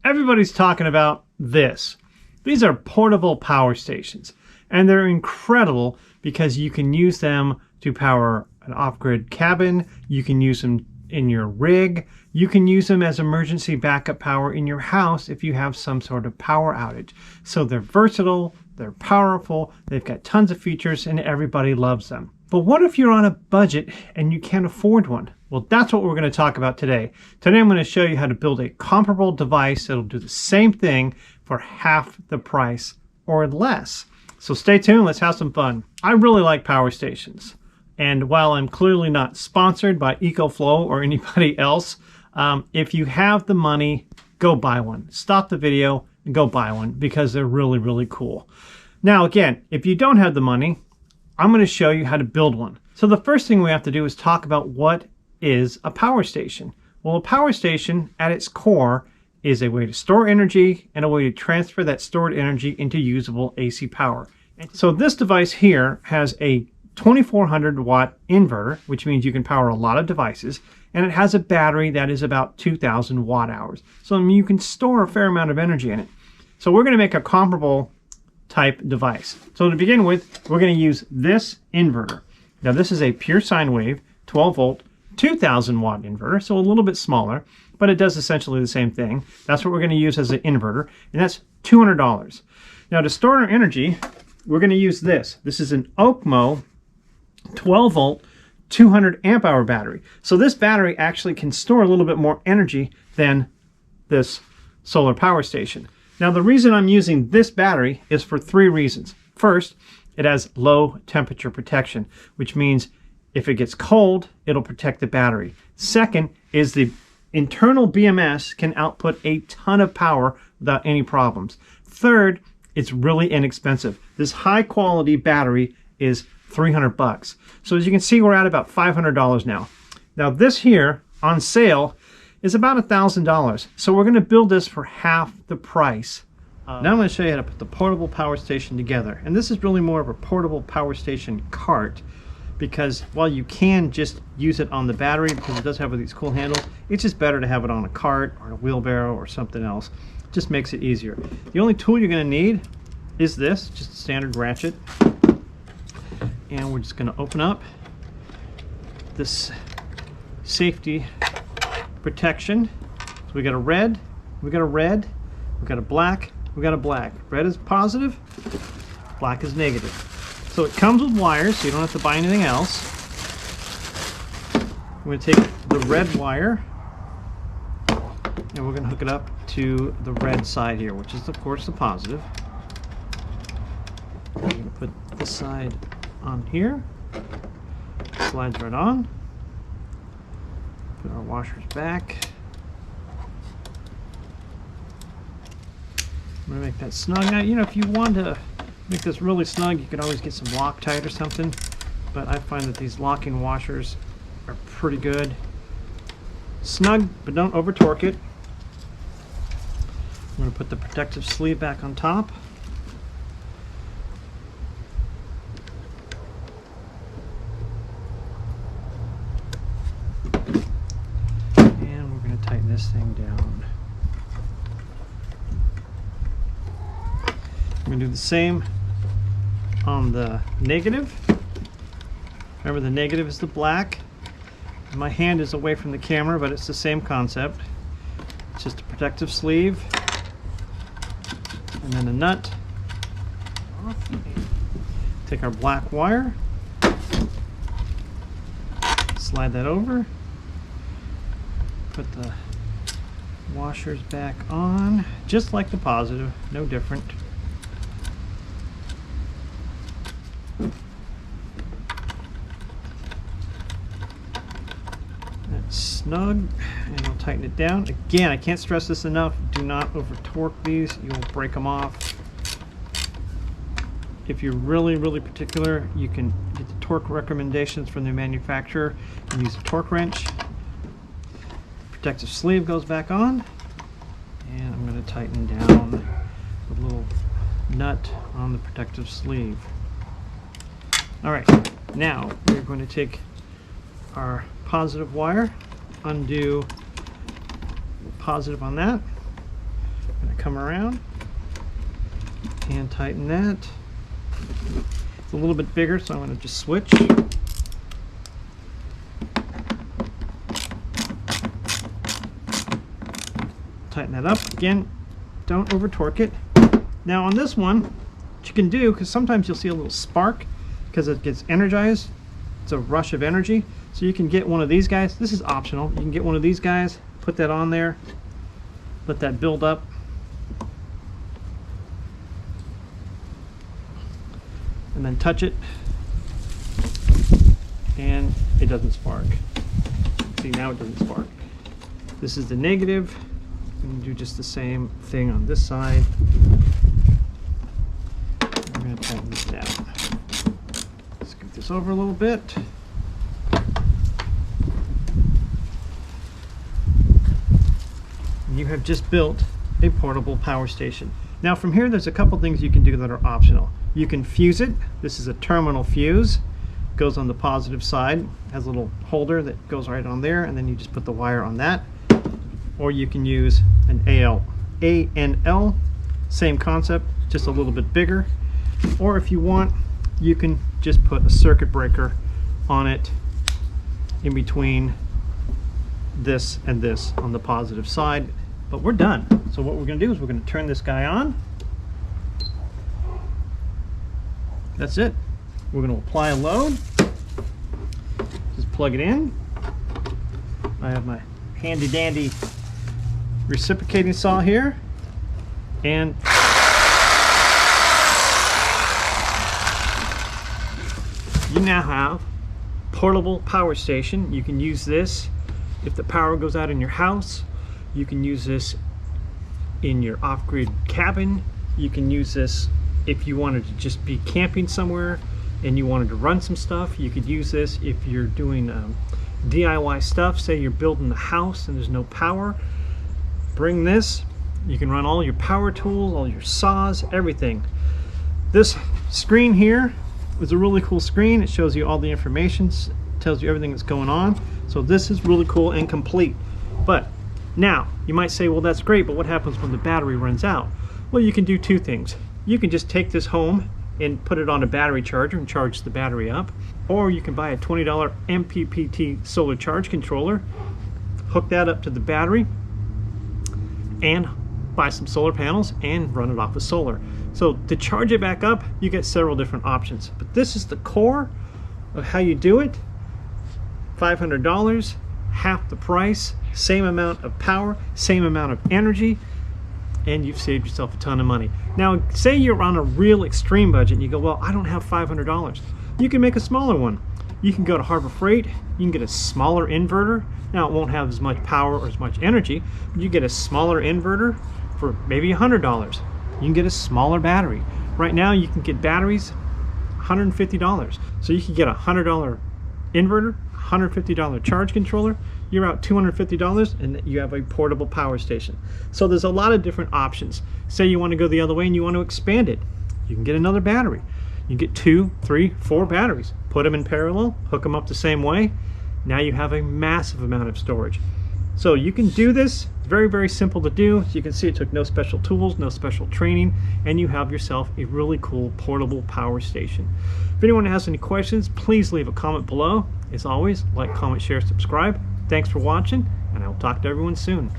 Everybody's talking about this. These are portable power stations, and they're incredible because you can use them to power an off-grid cabin. You can use them in your rig. You can use them as emergency backup power in your house if you have some sort of power outage. So they're versatile, they're powerful, they've got tons of features, and everybody loves them. But what if you're on a budget and you can't afford one? Well, that's what we're going to talk about today. Today I'm going to show you how to build a comparable device that'll do the same thing for half the price or less. So stay tuned, let's have some fun. I really like power stations. And while I'm clearly not sponsored by ECOFLOW or anybody else, if you have the money, go buy one. Stop the video and go buy one because they're really, really cool. Now, again, if you don't have the money, I'm going to show you how to build one. So the first thing we have to do is talk about what is a power station. Well, a power station at its core is a way to store energy and a way to transfer that stored energy into usable AC power. And so this device here has a 2400 watt inverter, which means you can power a lot of devices, and it has a battery that is about 2000 watt hours. So you can store a fair amount of energy in it. So we're going to make a comparable type device. So to begin with, we're going to use this inverter. Now this is a pure sine wave, 12 volt, 2000 watt inverter, so a little bit smaller, but it does essentially the same thing. That's what we're going to use as an inverter, and that's $200. Now to store our energy, we're going to use this. This is an OKMO 12 volt, 200 amp hour battery. So this battery actually can store a little bit more energy than this solar power station. Now the reason I'm using this battery is for three reasons. First, it has low temperature protection, which means if it gets cold, it'll protect the battery. Second is the internal BMS can output a ton of power without any problems. Third, it's really inexpensive. This high quality battery is $300. So as you can see, we're at about $500 now. Now this here on sale is about $1,000. So we're going to build this for half the price. Now I'm going to show you how to put the portable power station together. And this is really more of a portable power station cart, because while you can just use it on the battery because it does have these cool handles, it's just better to have it on a cart or a wheelbarrow or something else. It just makes it easier. The only tool you're going to need is this, just a standard ratchet. And we're just going to open up this safety protection. So we got a red, we got a red, we got a black, we got a black. Red is positive, black is negative. So it comes with wires, so you don't have to buy anything else. We're going to take the red wire and we're going to hook it up to the red side here, which is of course the positive. We're going to put this side on here, slides right on. Put our washers back. I'm going to make that snug. Now, you know, if you want to make this really snug, you could always get some Loctite or something, but I find that these locking washers are pretty good. Snug, but don't over torque it. I'm going to put the protective sleeve back on top. And we're going to tighten this thing down. I'm going to do the same on the negative. Remember, the negative is the black. My hand is away from the camera, but it's the same concept. It's just a protective sleeve and then a nut. Take our black wire, slide that over, put the washers back on, just like the positive, no different. That's snug, and we'll tighten it down. Again, I can't stress this enough, do not over torque these, you will break them off. If you're really, really particular, you can get the torque recommendations from the manufacturer and use a torque wrench. Protective sleeve goes back on, and I'm going to tighten down the little nut on the protective sleeve. All right, now we're going to take our positive wire, undo the positive on that, I'm going to come around and tighten that. It's a little bit bigger, so I'm going to just switch. Tighten that up. Again, don't over torque it. Now on this one, what you can do, because sometimes you'll see a little spark because it gets energized. It's a rush of energy. So you can get one of these guys. This is optional. You can get one of these guys, put that on there, let that build up. And then touch it, and it doesn't spark. See, now it doesn't spark. This is the negative. I'm going to do just the same thing on this side. I'm going to tighten this down. Scoot this over a little bit. You have just built a portable power station. Now from here, there's a couple things you can do that are optional. You can fuse it. This is a terminal fuse. Goes on the positive side. Has a little holder that goes right on there, and then you just put the wire on that. Or you can use an ANL, same concept, just a little bit bigger. Or if you want, you can just put a circuit breaker on it in between this and this on the positive side. But we're done. So what we're going to do is we're going to turn this guy on. That's it. We're going to apply a load. Just plug it in. I have my handy dandy reciprocating saw here, and you now have portable power station. You can use this if the power goes out in your house. You can use this in your off-grid cabin. You can use this if you wanted to just be camping somewhere and you wanted to run some stuff. You could use this if you're doing DIY stuff. Say you're building a house and there's no power. Bring this. You can run all your power tools, all your saws, everything. This screen here is a really cool screen. It shows you all the information, tells you everything that's going on. So this is really cool and complete. But now you might say, well, that's great, but what happens when the battery runs out? Well, you can do two things. You can just take this home and put it on a battery charger and charge the battery up, or you can buy a $20 MPPT solar charge controller, hook that up to the battery, and buy some solar panels and run it off of solar. So to charge it back up, you get several different options, but this is the core of how you do it. $500, half the price, same amount of power, same amount of energy, and you've saved yourself a ton of money. Now, say you're on a real extreme budget and you go, well, I don't have $500. You can make a smaller one. You can go to Harbor Freight, you can get a smaller inverter. Now, it won't have as much power or as much energy, but you get a smaller inverter for maybe $100. You can get a smaller battery. Right now, you can get batteries $150. So you can get a $100 inverter, $150 charge controller. You're out $250 and you have a portable power station. So there's a lot of different options. Say you want to go the other way and you want to expand it. You can get another battery. You can get 2, 3, 4 batteries. Put them in parallel, hook them up the same way. Now you have a massive amount of storage. So you can do this. It's very, very simple to do. As you can see, it took no special tools, no special training, and you have yourself a really cool portable power station. If anyone has any questions, please leave a comment below. As always, like, comment, share, subscribe. Thanks for watching, and I will talk to everyone soon.